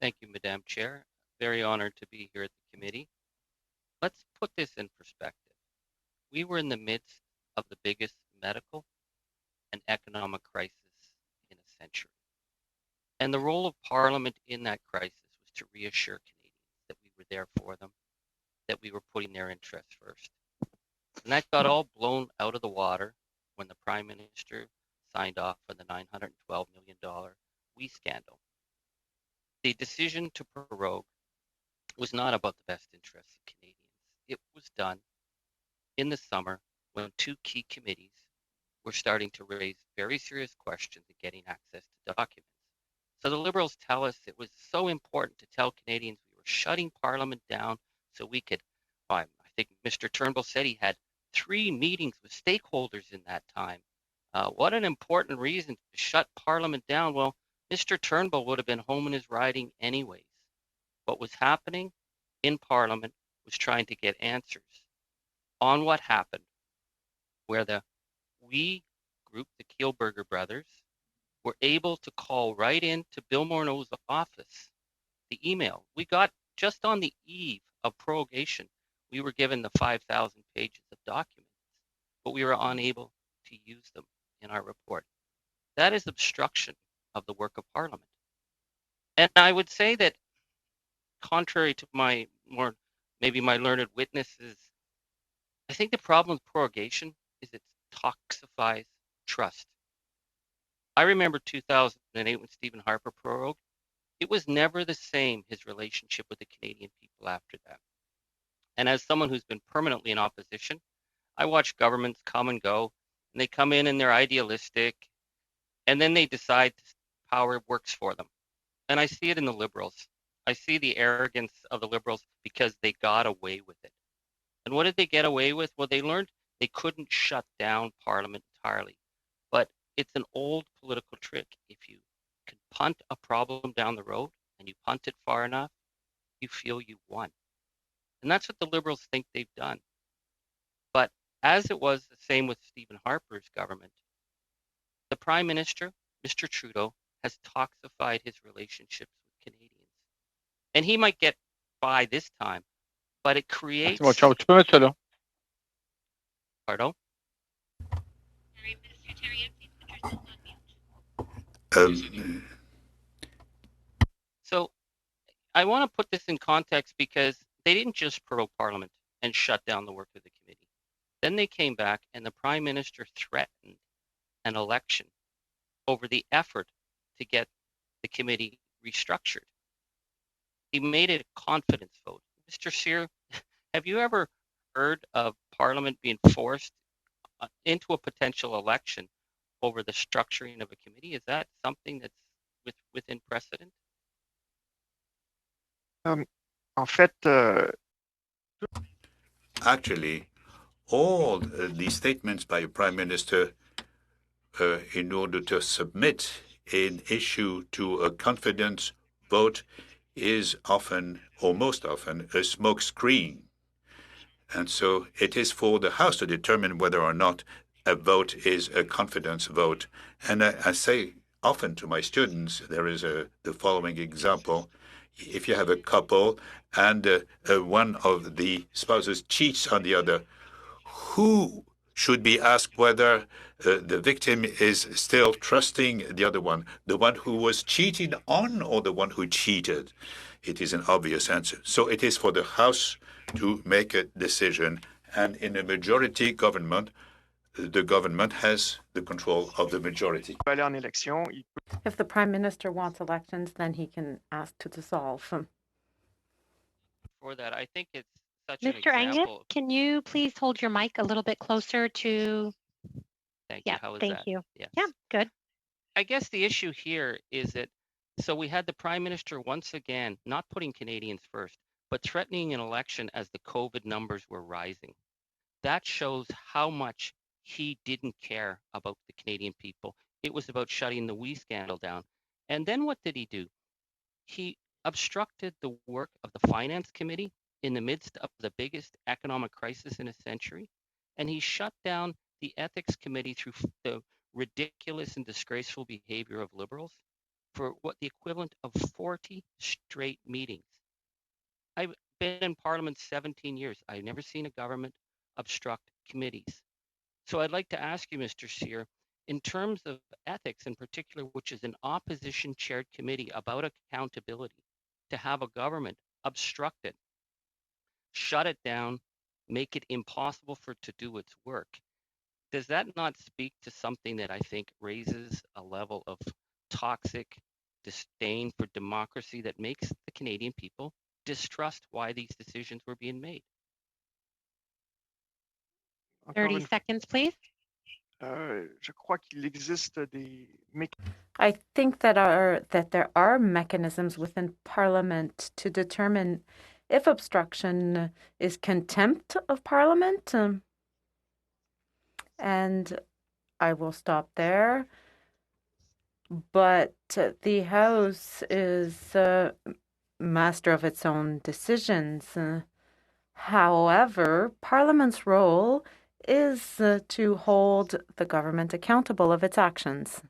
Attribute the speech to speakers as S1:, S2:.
S1: Thank you, Madam Chair. Very honored to be here at the committee. Let's put this in perspective. We were in the midst of the biggest medical and economic crisis in a century. And the role of Parliament in that crisis was to reassure Canadians that we were there for them, that we were putting their interests first. And that got all blown out of the water when the Prime Minister signed off on the $912 million WE scandal. The decision to prorogue was not about the best interests of Canadians. It was done in the summer when two key committees were starting to raise very serious questions in getting access to documents. So the Liberals tell us it was so important to tell Canadians we were shutting Parliament down so we could, I think Mr. Turnbull said he had 3 meetings with stakeholders in that time. What an important reason to shut Parliament down. Well, Mr. Turnbull would have been home in his riding anyways. What was happening in Parliament was trying to get answers on what happened, where the WE group, the Kielburger brothers, were able to call right into Bill Morneau's office. The email we got just on the eve of prorogation, we were given the 5,000 pages of documents, but we were unable to use them in our report. That is obstruction of the work of Parliament. And I would say that, contrary to my learned witnesses, I think the problem with prorogation is it toxifies trust. I remember 2008 when Stephen Harper prorogued. It was never the same, his relationship with the Canadian people after that. And as someone who's been permanently in opposition, I watch governments come and go, and they come in and they're idealistic, and then they decide power works for them. And I see it in the Liberals. I see the arrogance of the Liberals because they got away with it. And what did they get away with? Well, they learned they couldn't shut down Parliament entirely. But it's an old political trick. If you can punt a problem down the road and you punt it far enough, you feel you won. And that's what the Liberals think they've done. But as it was the same with Stephen Harper's government, the Prime Minister, Mr. Trudeau, has toxified his relationships with Canadians. And he might get by this time, but it creates...
S2: Ciao, tu peux mettre ça là.
S1: Pardon? So I want to put this in context because they didn't just prorogue Parliament and shut down the work of the committee. Then they came back and the Prime Minister threatened an election over the effort to get the committee restructured. He made it a confidence vote. Mr. Cyr, have you ever heard of Parliament being forced into a potential election over the structuring of a committee? Is that something that's within precedent?
S2: En fait,
S3: Actually, all the statements by a Prime Minister in order to submit an issue to a confidence vote is often, or most often, a smokescreen. And so it is for the House to determine whether or not a vote is a confidence vote. And I say often to my students, there is the following example. If you have a couple and one of the spouses cheats on the other, who should be asked whether the victim is still trusting the other one, the one who was cheated on or the one who cheated? It is an obvious answer. So it is for the House to make a decision. And in a majority government, the government has the control of the majority.
S4: If the Prime Minister wants elections, then he can ask to dissolve them.
S1: For that, I think it's such an
S5: Mr.
S1: example.
S5: Angus, can you please hold your mic a little bit closer to...
S1: Thank you. How is
S5: thank
S1: that?
S5: you.
S1: Yes.
S5: Yeah, good.
S1: I guess the issue here is that, so we had the Prime Minister once again not putting Canadians first, but threatening an election as the COVID numbers were rising. That shows how much he didn't care about the Canadian people. It was about shutting the WE scandal down. And then what did he do? He obstructed the work of the Finance Committee in the midst of the biggest economic crisis in a century. And he shut down the Ethics Committee through the ridiculous and disgraceful behavior of Liberals. for what the equivalent of 40 straight meetings. I've been in Parliament 17 years. I've never seen a government obstruct committees. So I'd like to ask you, Mr. Sear, in terms of ethics in particular, which is an opposition chaired committee about accountability, to have a government obstruct it, shut it down, make it impossible for it to do its work. Does that not speak to something that I think raises a level of toxic disdain for democracy that makes the Canadian people distrust why these decisions were being made?
S2: Encore
S5: 30
S2: une
S5: seconds, please.
S2: je crois qu'il existe des
S4: I think that there are mechanisms within Parliament to determine if obstruction is contempt of Parliament. And I will stop there. But the House is master of its own decisions. However, Parliament's role is to hold the government accountable of its actions.